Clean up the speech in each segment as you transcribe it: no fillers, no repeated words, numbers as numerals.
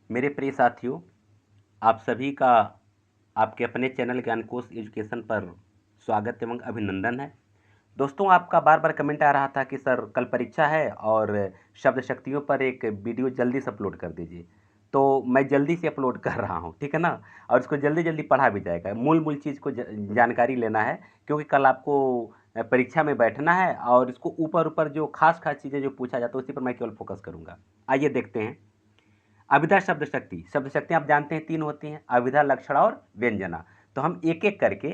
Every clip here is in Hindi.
मेरे प्रिय साथियों, आप सभी का आपके अपने चैनल ज्ञानकोश एजुकेशन पर स्वागत एवं अभिनंदन है। दोस्तों, आपका बार-बार कमेंट आ रहा था कि सर कल परीक्षा है और शब्द शक्तियों पर एक वीडियो जल्दी से अपलोड कर दीजिए। तो मैं जल्दी से अपलोड कर रहा हूँ, ठीक है ना? और इसको जल्दी-जल्दी पढ़ा भी जाएगा। मूल-मूल चीज़ को जानकारी लेना है, क्योंकि कल आपको परीक्षा में बैठना है और इसको ऊपर-ऊपर जो खास-खास चीज़ें जो पूछा जाता है, उसी पर मैं केवल फोकस करूँगा। आइए देखते हैं। अभिधा शब्द शक्ति, शब्द शक्ति आप जानते हैं 3 होती हैं, अभिधा, लक्षणा और व्यंजना। तो हम एक-एक करके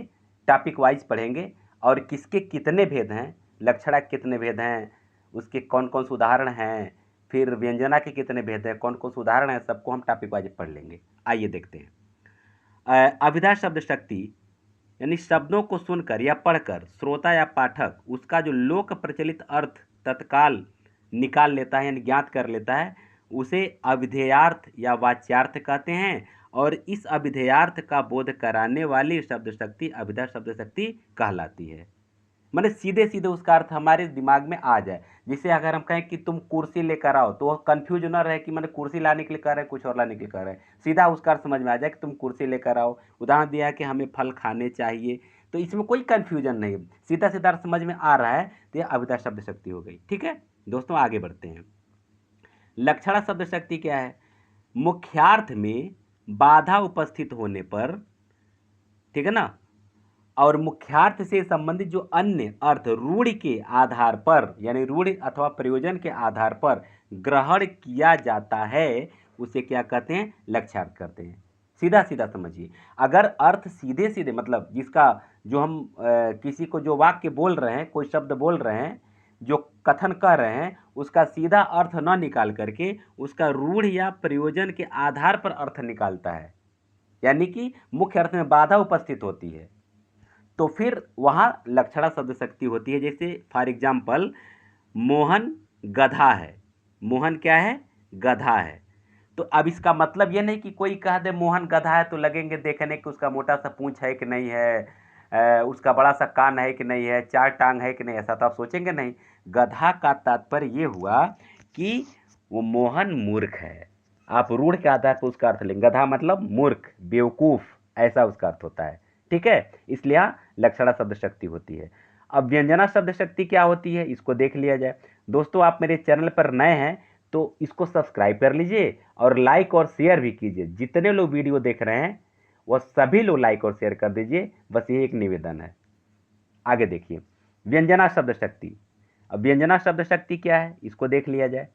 टॉपिक वाइज पढ़ेंगे और किसके कितने भेद हैं, लक्षणा के कितने भेद हैं, उसके कौन-कौन से उदाहरण हैं, फिर व्यंजना के कितने भेद हैं, कौन-कौन से उदाहरण हैं, सबको हम टॉपिक वाइज पढ़ लेंगे। आइए देखते हैं। अभिधा शब्द शक्ति यानी शब्दों को सुनकर या पढ़कर श्रोता या पाठक उसका जो लोक प्रचलित अर्थ तत्काल निकाल लेता है यानी ज्ञात कर लेता है, उसे अभिधेयार्थ या वाच्यार्थ कहते हैं। और इस अभिधेयार्थ का बोध कराने वाली शब्द शक्ति अभिधा शब्द शक्ति कहलाती है। माने सीधे सीधे उसका अर्थ हमारे दिमाग में आ जाए। जैसे अगर हम कहें कि तुम कुर्सी लेकर आओ, तो वह कंफ्यूज न रहे कि मैंने कुर्सी लाने के लिए कह रहे हैं, कुछ और लाने के लिए कह रहे हैं। सीधा उसका अर्थ समझ में आ जाए कि तुम कुर्सी लेकर आओ। उदाहरण दिया है कि हमें फल खाने चाहिए, तो इसमें कोई कंफ्यूजन नहीं, सीधा सीधा अर्थ समझ में आ रहा है, तो यह अभिधा शब्द शक्ति हो गई। ठीक है दोस्तों, आगे बढ़ते हैं। लक्षणा शब्द शक्ति क्या है? मुख्यार्थ में बाधा उपस्थित होने पर, ठीक है ना, और मुख्यार्थ से संबंधित जो अन्य अर्थ रूढ़ि के आधार पर यानी रूढ़ि अथवा प्रयोजन के आधार पर ग्रहण किया जाता है, उसे क्या कहते हैं? लक्ष्यार्थ कहते हैं। सीधा सीधा समझिए, अगर अर्थ सीधे सीधे मतलब जिसका जो हम किसी को जो वाक्य बोल रहे हैं, कोई शब्द बोल रहे हैं, जो कथन कर रहे हैं, उसका सीधा अर्थ न निकाल करके उसका रूढ़ या प्रयोजन के आधार पर अर्थ निकालता है, यानी कि मुख्य अर्थ में बाधा उपस्थित होती है, तो फिर वहाँ लक्षणा शब्द शक्ति होती है। जैसे फॉर एग्जाम्पल, मोहन गधा है। मोहन क्या है? गधा है। तो अब इसका मतलब ये नहीं कि कोई कह दे मोहन गधा है तो लगेंगे देखने कि उसका मोटा सा पूंछ है कि नहीं है, उसका बड़ा सा कान है कि नहीं है, 4 टांग है कि नहीं, ऐसा तो आप सोचेंगे नहीं। गधा का तात्पर्य ये हुआ कि वो मोहन मूर्ख है। आप रूढ़ के आधार पर उसका अर्थ लेंगे। गधा मतलब मूर्ख, बेवकूफ, ऐसा उसका अर्थ होता है। ठीक है, इसलिए यहाँ लक्षणा शब्द शक्ति होती है। अब व्यंजना शब्द शक्ति क्या होती है, इसको देख लिया जाए। दोस्तों, आप मेरे चैनल पर नए हैं तो इसको सब्सक्राइब कर लीजिए और लाइक और शेयर भी कीजिए। जितने लोग वीडियो देख रहे हैं वह सभी लोग लाइक और शेयर कर दीजिए, बस ये एक निवेदन है। आगे देखिए, व्यंजना शब्द शक्ति। अब व्यंजना शब्द शक्ति क्या है, इसको देख लिया जाए।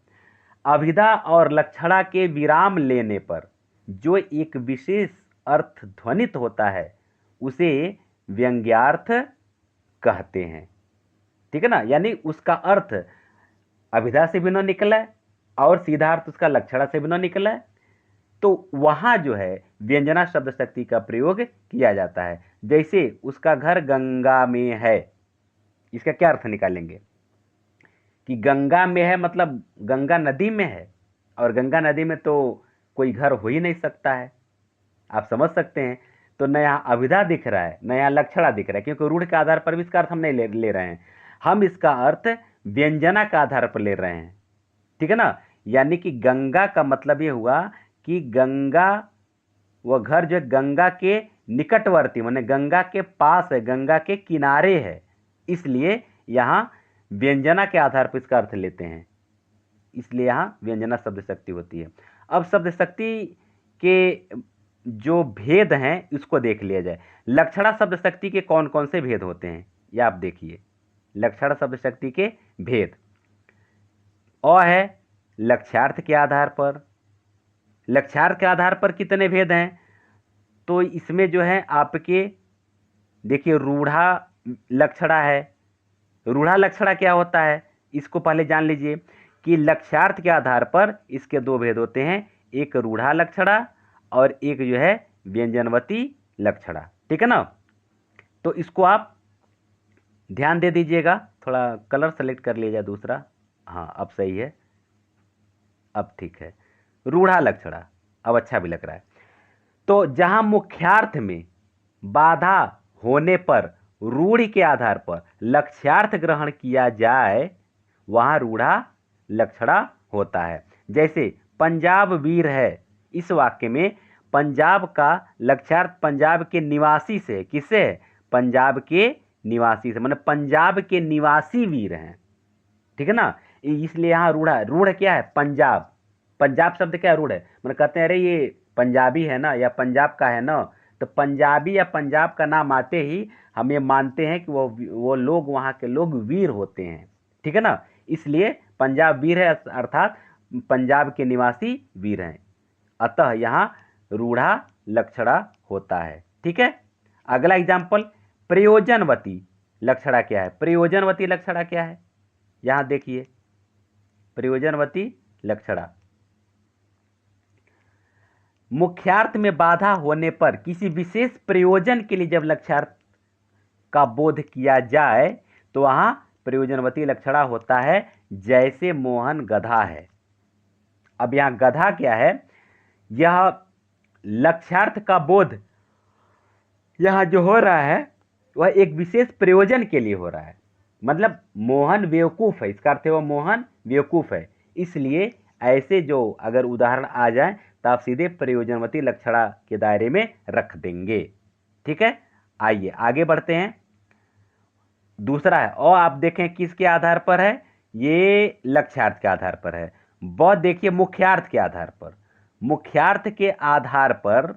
अभिधा और लक्षणा के विराम लेने पर जो एक विशेष अर्थ ध्वनित होता है, उसे व्यंग्यार्थ कहते हैं। ठीक है ना, यानी उसका अर्थ अभिधा से भी न निकला है और सीधा अर्थ उसका लक्षणा से भी न निकला है, तो वहां जो है व्यंजना शब्द शक्ति का प्रयोग किया जाता है। जैसे उसका घर गंगा में है, इसका क्या अर्थ निकालेंगे कि गंगा में है मतलब गंगा नदी में है, और गंगा नदी में तो कोई घर हो ही नहीं सकता है। आप समझ सकते हैं। तो न यहाँ अभिधा दिख रहा है, न यहाँ लक्षणा दिख रहा है, क्योंकि रूढ़ के आधार पर भी इसका अर्थ हम नहीं ले रहे हैं। हम इसका अर्थ व्यंजना के आधार पर ले रहे हैं। ठीक है ना, यानी कि गंगा का मतलब ये हुआ कि गंगा, वह घर जो है गंगा के निकटवर्ती माने गंगा के पास है, गंगा के किनारे है, इसलिए यहाँ व्यंजना के आधार पर इसका अर्थ लेते हैं। इसलिए यहाँ व्यंजना शब्द शक्ति होती है। अब शब्द शक्ति के जो भेद हैं इसको देख लिया जाए। लक्षणा शब्द शक्ति के कौन कौन से भेद होते हैं, ये आप देखिए। लक्षणा शब्द शक्ति के भेद अ है लक्ष्यार्थ के आधार पर। लक्ष्यार्थ के आधार पर कितने भेद हैं, तो इसमें जो है आपके देखिए रूढ़ा लक्षणा है। रूढ़ा लक्षणा क्या होता है, इसको पहले जान लीजिए कि लक्ष्यार्थ के आधार पर इसके 2 भेद होते हैं, एक रूढ़ा लक्षणा और एक जो है व्यंजनवती लक्षणा। ठीक है ना, तो इसको आप ध्यान दे दीजिएगा। थोड़ा कलर सेलेक्ट कर लिया जाए दूसरा। हाँ, अब सही है, अब ठीक है। रूढ़ा लक्षणा अब अच्छा भी लग रहा है। तो जहां मुख्यार्थ में बाधा होने पर रूढ़ि के आधार पर लक्ष्यार्थ ग्रहण किया जाए, वहां रूढ़ा लक्षणा होता है। जैसे पंजाब वीर है, इस वाक्य में पंजाब का लक्ष्यार्थ पंजाब के निवासी से, किससे है? पंजाब के निवासी से, मतलब पंजाब के निवासी वीर हैं, ठीक है ना। इसलिए यहाँ रूढ़ है। रूढ़ क्या है? पंजाब। पंजाब शब्द क्या है? रूढ़ है। मतलब कहते हैं अरे ये पंजाबी है ना, या पंजाब का है ना, तो पंजाबी या पंजाब का नाम आते ही हम ये मानते हैं कि वो लोग, वहाँ के लोग वीर होते हैं, ठीक है ना। इसलिए पंजाब वीर है, अर्थात पंजाब के निवासी वीर हैं, अतः यहाँ रूढ़ा लक्षणा होता है, ठीक है। अगला एग्जाम्पल, प्रयोजनवती लक्षणा क्या है? प्रयोजनवती लक्षणा क्या है? यहां देखिए, प्रयोजनवती लक्षणा, मुख्यार्थ में बाधा होने पर किसी विशेष प्रयोजन के लिए जब लक्ष्यार्थ का बोध किया जाए तो वहां प्रयोजनवती लक्षणा होता है। जैसे मोहन गधा है। अब यहां गधा क्या है? यह लक्ष्यार्थ का बोध यहां जो हो रहा है वह एक विशेष प्रयोजन के लिए हो रहा है। मतलब मोहन बेवकूफ़ है, इसका अर्थ है वह मोहन बेवकूफ़ है। इसलिए ऐसे जो अगर उदाहरण आ जाए तो आप सीधे प्रयोजनवती लक्षणा के दायरे में रख देंगे, ठीक है। आइए आगे बढ़ते हैं। दूसरा है, और आप देखें किसके आधार पर है? ये लक्ष्यार्थ के आधार पर है। वह देखिए मुख्यार्थ के आधार पर। मुख्यार्थ के आधार पर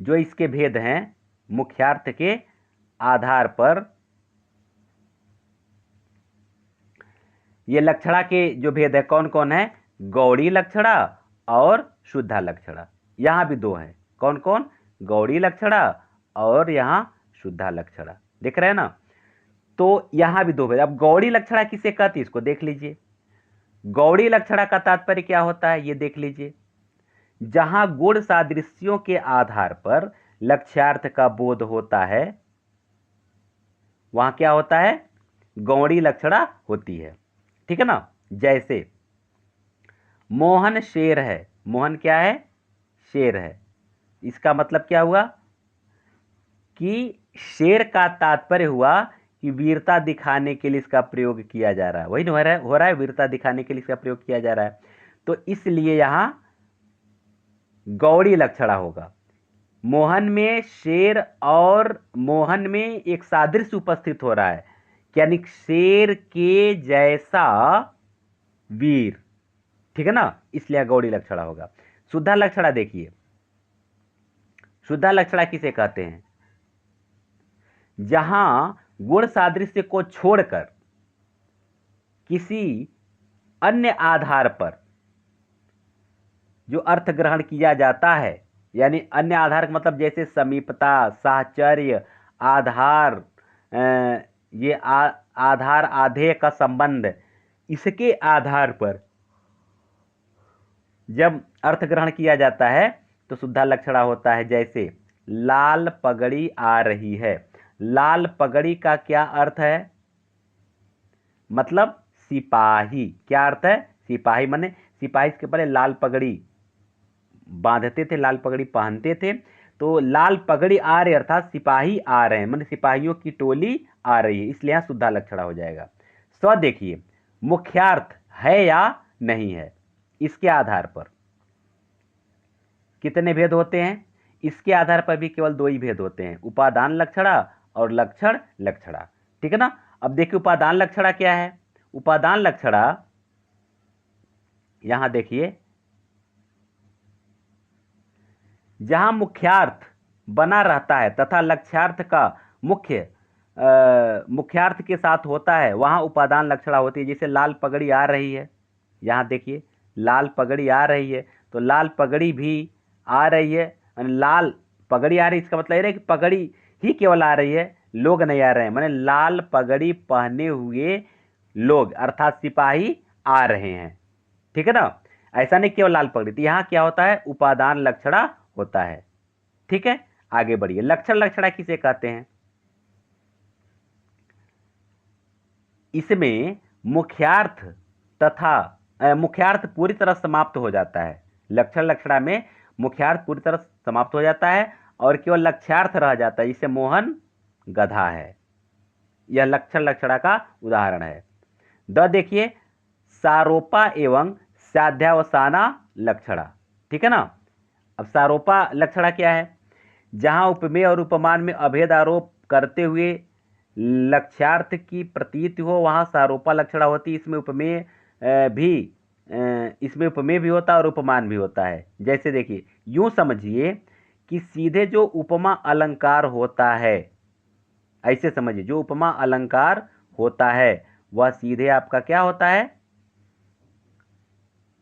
जो इसके भेद हैं, मुख्यार्थ के आधार पर ये लक्षणा के जो भेद है कौन कौन है? गौड़ी लक्षणा और शुद्धा लक्षणा। यहां भी दो है, कौन कौन? गौड़ी लक्षणा और यहां शुद्धा लक्षणा, देख रहे हैं ना। तो यहां भी दो भेद। अब गौड़ी लक्षणा किसे कहती है, इसको देख लीजिए। गौड़ी लक्षणा का तात्पर्य क्या होता है, ये देख लीजिए। जहां गुण सादृश्यों के आधार पर लक्ष्यार्थ का बोध होता है वहां क्या होता है? गौड़ी लक्षणा होती है, ठीक है ना। जैसे मोहन शेर है। मोहन क्या है? शेर है। इसका मतलब क्या हुआ कि शेर का तात्पर्य हुआ कि वीरता दिखाने के लिए इसका प्रयोग किया जा रहा है। वही हो रहा है, वीरता दिखाने के लिए इसका प्रयोग किया जा रहा है। तो इसलिए यहां गौड़ी लक्षणा होगा। मोहन में शेर और मोहन में एक सादृश्य उपस्थित हो रहा है, यानी शेर के जैसा वीर, ठीक है ना। इसलिए गौड़ी लक्षणा होगा। शुद्धा लक्षणा देखिए, शुद्धा लक्षणा किसे कहते हैं? जहां गुण सादृश्य को छोड़कर किसी अन्य आधार पर जो अर्थ ग्रहण किया जाता है, यानी अन्य आधार का मतलब जैसे समीपता, साहचर्य, आधार, आधार आधेय का संबंध, इसके आधार पर जब अर्थ ग्रहण किया जाता है तो शुद्धा लक्षणा होता है। जैसे लाल पगड़ी आ रही है। लाल पगड़ी का क्या अर्थ है? मतलब सिपाही। क्या अर्थ है? सिपाही। माने सिपाही इसके पहले लाल पगड़ी बांधते थे, लाल पगड़ी पहनते थे। तो लाल पगड़ी आ रहे अर्थात सिपाही आ रहे हैं, माने सिपाहियों की टोली आ रही है, इसलिए यहां शुद्धा लक्षणा हो जाएगा। स्व देखिए, मुख्यार्थ है या नहीं है, इसके आधार पर कितने भेद होते हैं? इसके आधार पर भी केवल दो ही भेद होते हैं, उपादान लक्षणा और लक्षण लक्षणा, ठीक है ना। अब देखिए उपादान लक्षणा क्या है। उपादान लक्षणा यहां देखिए, जहां मुख्यार्थ बना रहता है तथा लक्ष्यार्थ का मुख्यार्थ के साथ होता है वहां उपादान लक्षणा होती है। जैसे लाल पगड़ी आ रही है, यहां देखिए लाल पगड़ी आ रही है, तो लाल पगड़ी भी आ रही है, लाल पगड़ी आ रही है, इसका मतलब यह है कि पगड़ी ही केवल आ रही है, लोग नहीं आ रहे हैं। माने लाल पगड़ी पहने हुए लोग अर्थात सिपाही आ रहे हैं, ठीक है ना। ऐसा नहीं केवल लाल पगड़ी। तो यहां क्या होता है? उपादान लक्षणा होता है, ठीक है। आगे बढ़िए, लक्षण लक्षणा किसे कहते हैं? इसमें मुख्यार्थ मुख्यार्थ पूरी तरह समाप्त हो जाता है। लक्षण लक्षणा में मुख्यार्थ पूरी तरह समाप्त हो जाता है और केवल लक्ष्यार्थ रह जाता है। जिसे मोहन गधा है, यह लक्षण लक्षणा का उदाहरण है। देखिए, सारोपा एवं साध्यावसाना लक्षणा, ठीक है ना। अब सारोपा लक्षणा क्या है? जहां उपमेय और उपमान में अभेद आरोप करते हुए लक्ष्यार्थ की प्रतीति हो वहां सारोपा लक्षणा होती है। इसमें उपमेय भी होता है और उपमान भी होता है। जैसे देखिए, यूं समझिए कि सीधे जो उपमा अलंकार होता है, ऐसे समझिए, जो उपमा अलंकार होता है वह सीधे आपका क्या होता है?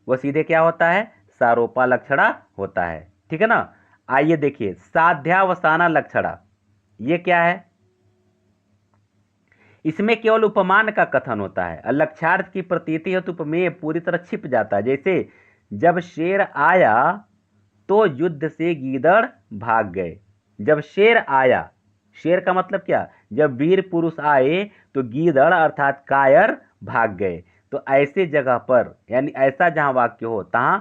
वह सीधे क्या होता है? सारोपा लक्षणा होता है, ठीक है ना। आइए देखिए, साध्यावसाना लक्षणा ये क्या है? इसमें केवल उपमान का कथन होता है। लक्ष्यार्थ की प्रतीति है तो उपमेय पूरी तरह छिप जाता है। जैसे जब शेर आया तो युद्ध से गीदड़ भाग गए। जब शेर आया, शेर का मतलब क्या? जब वीर पुरुष आए तो गीदड़ अर्थात कायर भाग गए। तो ऐसे जगह पर, यानी ऐसा जहां वाक्य हो तहां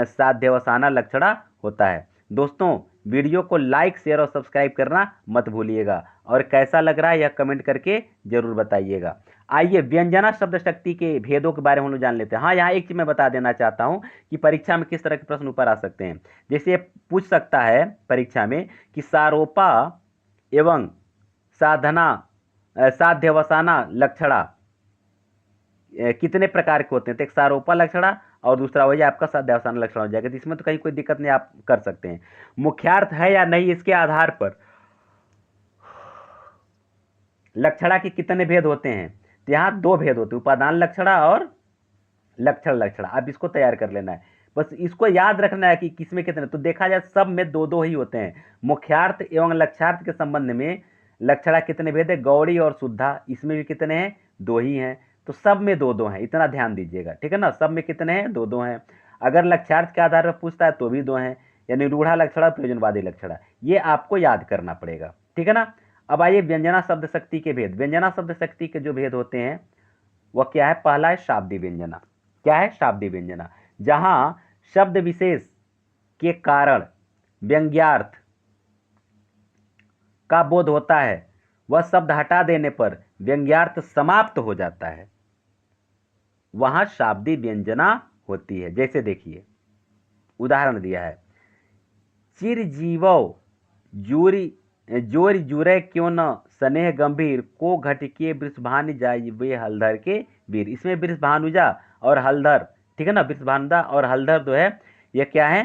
साध्यवसाना लक्षणा होता है। दोस्तों, वीडियो को लाइक, शेयर और सब्सक्राइब करना मत भूलिएगा, और कैसा लग रहा है यह कमेंट करके जरूर बताइएगा। आइए व्यंजना शब्द शक्ति के भेदों के बारे में हम लोग जान लेते हैं। हाँ, यहाँ एक चीज मैं बता देना चाहता हूँ कि परीक्षा में किस तरह के प्रश्न ऊपर आ सकते हैं। जैसे ये पूछ सकता है परीक्षा में कि सारोपा एवं साध्यवसाना लक्षणा कितने प्रकार के होते हैं। तो एक सारोपा लक्षणा और दूसरा वही आपका साध्यावसाना लक्षण हो जाएगा। तो इसमें तो कहीं कोई दिक्कत नहीं, आप कर सकते हैं। मुख्यार्थ है या नहीं, इसके आधार पर लक्षणा के कितने भेद होते हैं। तो यहाँ दो भेद होते हैं, उपादान लक्षणा और लक्षण लक्षणा। अब इसको तैयार कर लेना है, बस इसको याद रखना है कि किसमें कितने। तो देखा जाए सब में दो दो ही होते हैं। मुख्यार्थ एवं लक्षार्थ के संबंध में लक्षणा कितने भेद है? गौड़ी और शुद्धा, इसमें भी कितने हैं? दो ही हैं। तो सब में दो दो हैं, इतना ध्यान दीजिएगा, ठीक है ना। सब में कितने हैं? दो दो हैं। अगर लक्षार्थ के आधार पर पूछता है तो भी दो हैं, यानी रूढ़ा लक्षणा, प्रयोजनवादी लक्षणा, ये आपको याद करना पड़ेगा, ठीक है ना। अब आइए व्यंजना शब्द शक्ति के भेद। व्यंजना शब्द शक्ति के जो भेद होते हैं वह क्या है? पहला है शाब्दी व्यंजना। क्या है? शाब्दी व्यंजना। जहां शब्द विशेष के कारण व्यंग्यार्थ का बोध होता है, वह शब्द हटा देने पर व्यंग्यार्थ समाप्त हो जाता है, वहां शाब्दी व्यंजना होती है। जैसे देखिए, उदाहरण दिया है, चिरजीवो जूरी जोर जुरे क्यों न स्नेह गंभीर को घटके वृषभानु जाय वे हलधर के वीर। इसमें वृषभानुजा और हलधर, ठीक है ना, वृषभानुजा और हलधर जो है ये क्या है?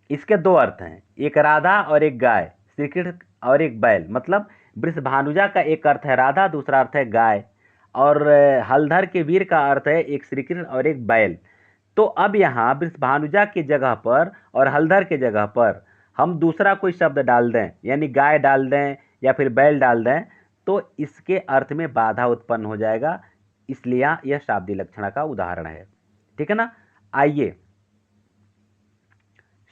इसके दो अर्थ हैं, एक राधा और एक गाय, श्री कृष्ण और एक बैल। मतलब वृषभानुजा का एक अर्थ है राधा, दूसरा अर्थ है गाय, और हलधर के वीर का अर्थ है एक श्री कृष्ण और एक बैल। तो अब यहाँ वृषभानुजा की जगह पर और हलधर की जगह पर हम दूसरा कोई शब्द डाल दें, यानी गाय डाल दें या फिर बैल डाल दें, तो इसके अर्थ में बाधा उत्पन्न हो जाएगा। इसलिए यह शाब्दी लक्षणा का उदाहरण है, ठीक है ना। आइए,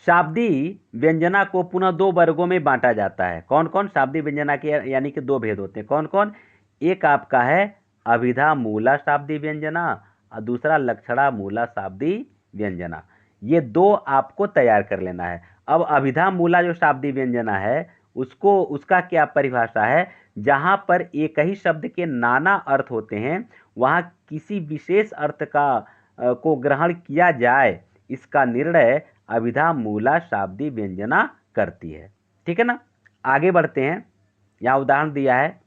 शाब्दी व्यंजना को पुनः दो वर्गों में बांटा जाता है। कौन कौन? शाब्दी व्यंजना के यानी कि दो भेद होते हैं। कौन कौन? एक आपका है अभिधा मूला शाब्दी व्यंजना और दूसरा लक्षणा मूला शाब्दी व्यंजना। ये दो आपको तैयार कर लेना है। अब अभिधा मूला जो शाब्दी व्यंजना है उसका क्या परिभाषा है? जहां पर एक ही शब्द के नाना अर्थ होते हैं वहां किसी विशेष अर्थ को ग्रहण किया जाए, इसका निर्णय अभिधा मूला शाब्दी व्यंजना करती है, ठीक है ना। आगे बढ़ते हैं। यहां उदाहरण दिया है,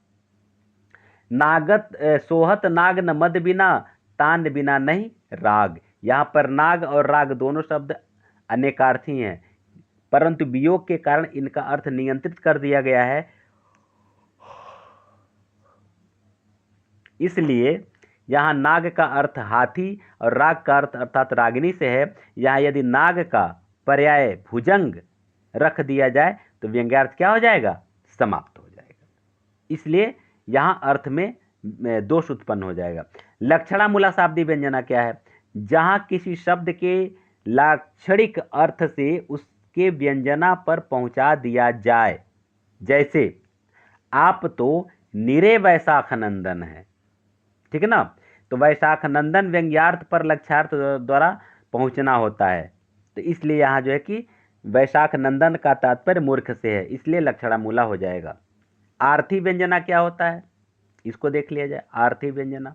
नागत सोहत नाग न मद बिना तान बिना नहीं राग। यहां पर नाग और राग दोनों शब्द अनेकार्थी हैं, परंतु वियोग के कारण इनका अर्थ नियंत्रित कर दिया गया है। इसलिए यहाँ नाग का अर्थ हाथी और राग का अर्थ अर्थात रागिनी से है। यहाँ यदि नाग का पर्याय भुजंग रख दिया जाए तो व्यंग्यार्थ क्या हो जाएगा? समाप्त हो जाएगा। इसलिए यहाँ अर्थ में दोष उत्पन्न हो जाएगा। लक्षणा मूला शाब्दी व्यंजना क्या है? जहाँ किसी शब्द के लाक्षणिक अर्थ से उसके व्यंजना पर पहुंचा दिया जाए। जैसे आप तो निरे वैशाख नंदन है, ठीक है ना। तो वैशाख नंदन व्यंग्यार्थ पर लक्ष्यार्थ द्वारा पहुंचना होता है। तो इसलिए यहाँ जो है कि वैशाख नंदन का तात्पर्य मूर्ख से है, इसलिए लक्षणा मूला हो जाएगा। आर्थी व्यंजना क्या होता है? इसको देख लिया जाए। आर्थी व्यंजना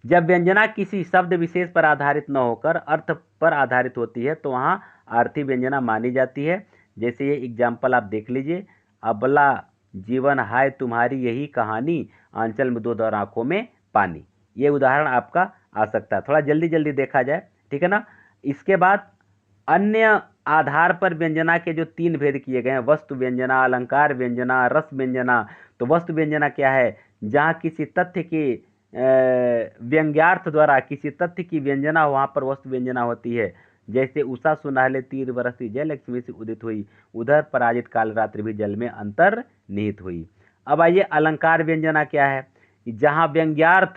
जब व्यंजना किसी शब्द विशेष पर आधारित न होकर अर्थ पर आधारित होती है तो वहाँ आरती व्यंजना मानी जाती है। जैसे ये एग्जाम्पल आप देख लीजिए, अबला जीवन हाय तुम्हारी यही कहानी, आंचल में दूध और आंखों में पानी। ये उदाहरण आपका आ सकता है। थोड़ा जल्दी जल्दी देखा जाए, ठीक है ना। इसके बाद अन्य आधार पर व्यंजना के जो 3 भेद किए गए हैं, वस्तु व्यंजना, अलंकार व्यंजना, रस व्यंजना। तो वस्तु व्यंजना क्या है? जहाँ किसी तथ्य के व्यंग्यार्थ द्वारा किसी तथ्य की व्यंजना हो, वहाँ पर वस्तु व्यंजना होती है। जैसे उषा सुनहले तीर बरसी जय लक्ष्मी से उदित हुई, उधर पराजित काल रात्रि भी जल में अंतर निहित हुई। अब आइए अलंकार व्यंजना क्या है? जहाँ व्यंग्यार्थ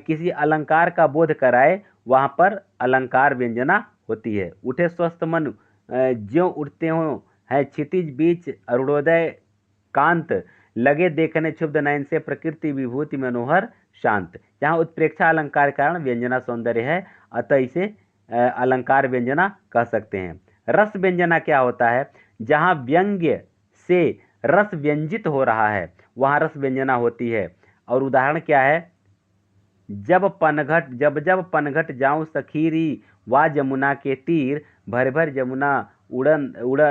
किसी अलंकार का बोध कराए, वहाँ पर अलंकार व्यंजना होती है। उठे स्वस्थ मन ज्यों उठते हों है क्षितिज बीच अरुणोदय कांत, लगे देखने क्षुब्ध नयन से प्रकृति विभूति मनोहर शांत। यहाँ उत्प्रेक्षा अलंकार के कारण व्यंजना सौंदर्य है, अतः इसे अलंकार व्यंजना कह सकते हैं। रस व्यंजना क्या होता है? जहाँ व्यंग्य से रस व्यंजित हो रहा है, वहाँ रस व्यंजना होती है। और उदाहरण क्या है? जब जब पनघट जाऊं सखीरी, वा जमुना के तीर, भर भर जमुना उड़न उड़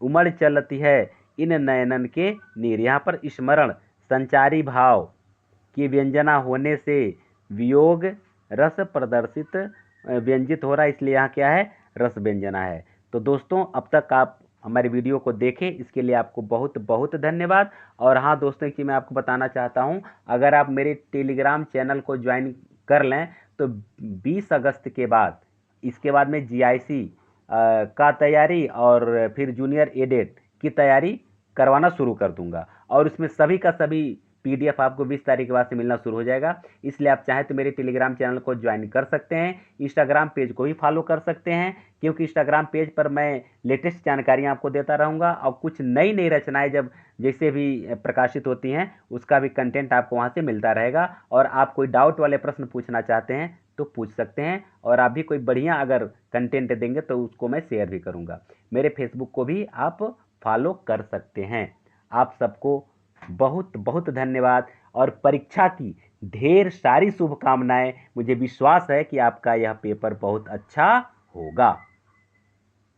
उमड़ चलती है, इन नयनन के नीर। यहाँ पर स्मरण संचारी भाव की व्यंजना होने से वियोग रस प्रदर्शित व्यंजित हो रहा है, इसलिए यहाँ क्या है? रस व्यंजना है। तो दोस्तों, अब तक आप हमारी वीडियो को देखें, इसके लिए आपको बहुत बहुत धन्यवाद। और हाँ दोस्तों, कि मैं आपको बताना चाहता हूँ, अगर आप मेरे टेलीग्राम चैनल को ज्वाइन कर लें तो 20 अगस्त के बाद, इसके बाद मैं जीआईसी का तैयारी और फिर जूनियर एडेड की तैयारी करवाना शुरू कर दूंगा। और उसमें सभी का सभी पीडीएफ आपको 20 तारीख के बाद से मिलना शुरू हो जाएगा। इसलिए आप चाहें तो मेरे टेलीग्राम चैनल को ज्वाइन कर सकते हैं, इंस्टाग्राम पेज को भी फॉलो कर सकते हैं, क्योंकि इंस्टाग्राम पेज पर मैं लेटेस्ट जानकारियां आपको देता रहूँगा। और कुछ नई नई रचनाएं जब जैसे भी प्रकाशित होती हैं, उसका भी कंटेंट आपको वहाँ से मिलता रहेगा। और आप कोई डाउट वाले प्रश्न पूछना चाहते हैं तो पूछ सकते हैं, और आप भी कोई बढ़िया अगर कंटेंट देंगे तो उसको मैं शेयर भी करूँगा। मेरे फेसबुक को भी आप फॉलो कर सकते हैं। आप सबको बहुत बहुत धन्यवाद, और परीक्षा की ढेर सारी शुभकामनाएं। मुझे विश्वास है कि आपका यह पेपर बहुत अच्छा होगा।